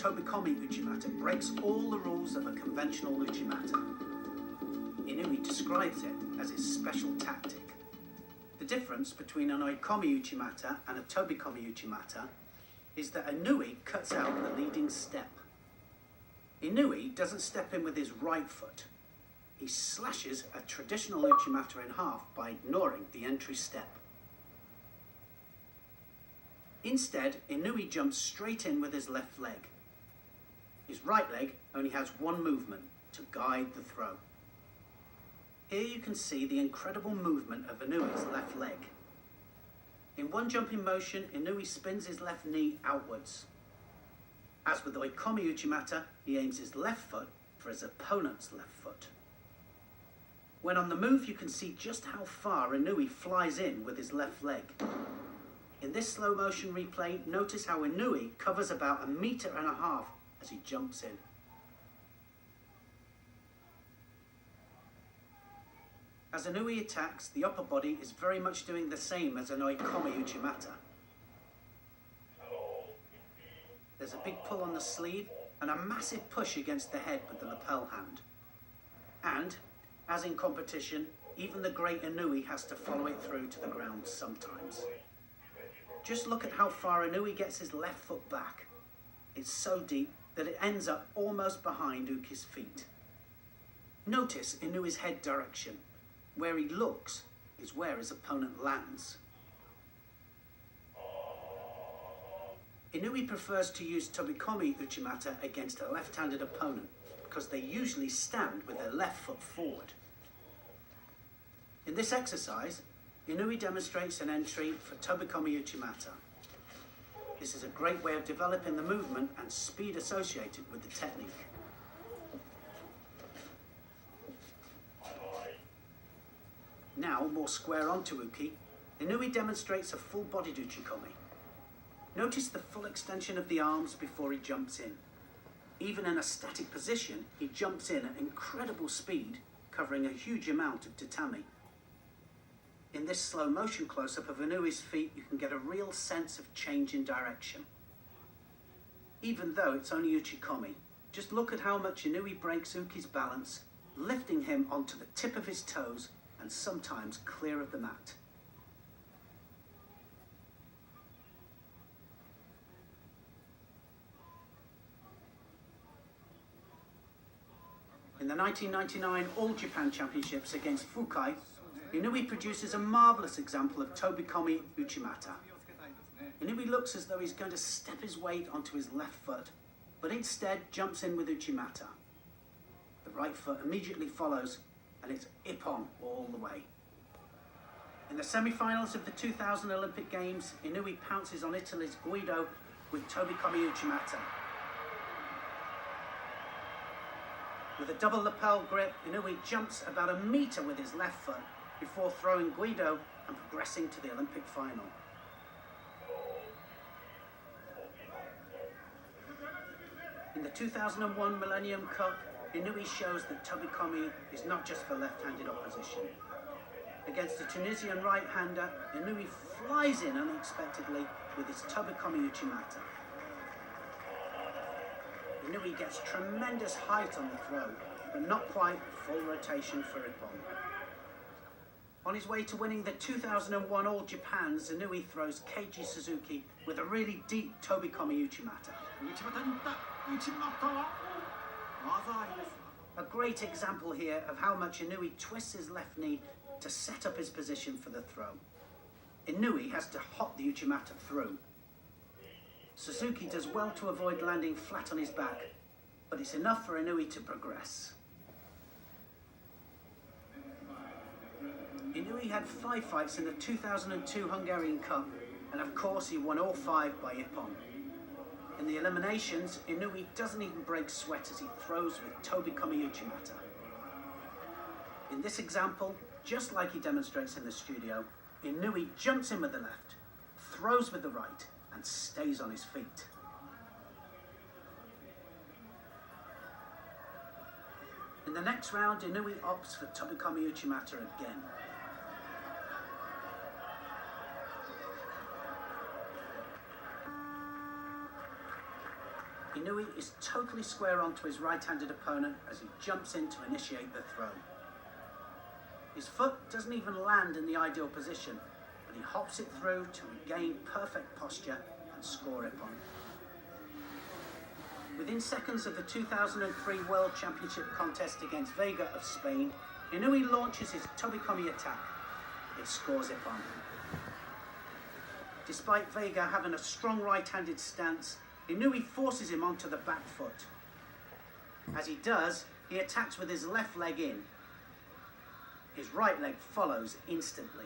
Tobikomi Uchimata breaks all the rules of a conventional Uchimata. Inui describes it as his special tactic. The difference between an Oikomi Uchimata and a Tobikomi Uchimata is that Inui cuts out the leading step. Inui doesn't step in with his right foot. He slashes a traditional Uchimata in half by ignoring the entry step. Instead, Inui jumps straight in with his left leg. His right leg only has one movement, to guide the throw. Here you can see the incredible movement of Inui's left leg. In one jumping motion, Inui spins his left knee outwards. As with Oikomi Uchimata, he aims his left foot for his opponent's left foot. When on the move, you can see just how far Inui flies in with his left leg. In this slow motion replay, notice how Inui covers about 1.5 meters as he jumps in. As Inui attacks, the upper body is very much doing the same as an Oikomi Uchimata. There's a big pull on the sleeve and a massive push against the head with the lapel hand. And, as in competition, even the great Inui has to follow it through to the ground sometimes. Just look at how far Inui gets his left foot back. It's so deep that it ends up almost behind Uki's feet. Notice Inui's head direction. Where he looks is where his opponent lands. Inui prefers to use Tobikomi Uchimata against a left-handed opponent because they usually stand with their left foot forward. In this exercise, Inui demonstrates an entry for Tobikomi Uchimata. This is a great way of developing the movement and speed associated with the technique. Now, more square on to Uki, Inui demonstrates a full-bodied Uchikomi. Notice the full extension of the arms before he jumps in. Even in a static position, he jumps in at incredible speed, covering a huge amount of tatami. In this slow motion close-up of Inui's feet, you can get a real sense of change in direction. Even though it's only Uchikomi, just look at how much Inui breaks Uki's balance, lifting him onto the tip of his toes and sometimes clear of the mat. In the 1999 All Japan Championships against Fukai, Inui produces a marvellous example of Tobikomi Uchimata. Inui looks as though he's going to step his weight onto his left foot, but instead jumps in with Uchimata. The right foot immediately follows, and it's ippon all the way. In the semi-finals of the 2000 Olympic Games, Inui pounces on Italy's Guido with Tobikomi Uchimata. With a double lapel grip, Inui jumps about 1 meter with his left foot before throwing Guido and progressing to the Olympic final. In the 2001 Millennium Cup, Inui shows that Tobikomi is not just for left-handed opposition. Against a Tunisian right-hander, Inui flies in unexpectedly with his Tobikomi Uchimata. Inui gets tremendous height on the throw, but not quite full rotation for ippon. On his way to winning the 2001 All Japans, Inui throws Keiji Suzuki with a really deep Tobikomi Uchimata. A great example here of how much Inui twists his left knee to set up his position for the throw. Inui has to hop the Uchimata through. Suzuki does well to avoid landing flat on his back, but it's enough for Inui to progress. Inui had 5 fights in the 2002 Hungarian Cup, and of course he won all 5 by ippon. In the eliminations, Inui doesn't even break sweat as he throws with Tobikomi Uchimata. In this example, just like he demonstrates in the studio, Inui jumps in with the left, throws with the right, and stays on his feet. In the next round, Inui opts for Tobikomi Uchimata again. Inui is totally square onto his right-handed opponent as he jumps in to initiate the throw. His foot doesn't even land in the ideal position, but he hops it through to regain perfect posture and score it on. Within seconds of the 2003 World Championship contest against Vega of Spain, Inui launches his Tobekomi attack. It scores it on. Despite Vega having a strong right-handed stance, Inui forces him onto the back foot. As he does, he attacks with his left leg in. His right leg follows instantly.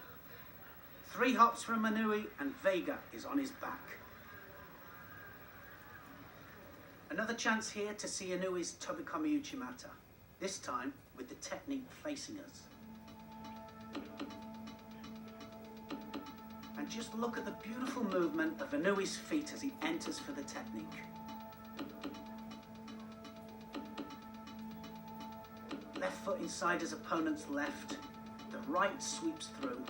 3 hops from Inui and Vega is on his back. Another chance here to see Inui's Tobekomi Uchimata, this time with the technique facing us. And just look at the beautiful movement of Inui's feet as he enters for the technique. Left foot inside his opponent's left, the right sweeps through,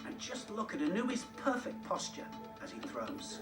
and just look at Inui's perfect posture as he throws.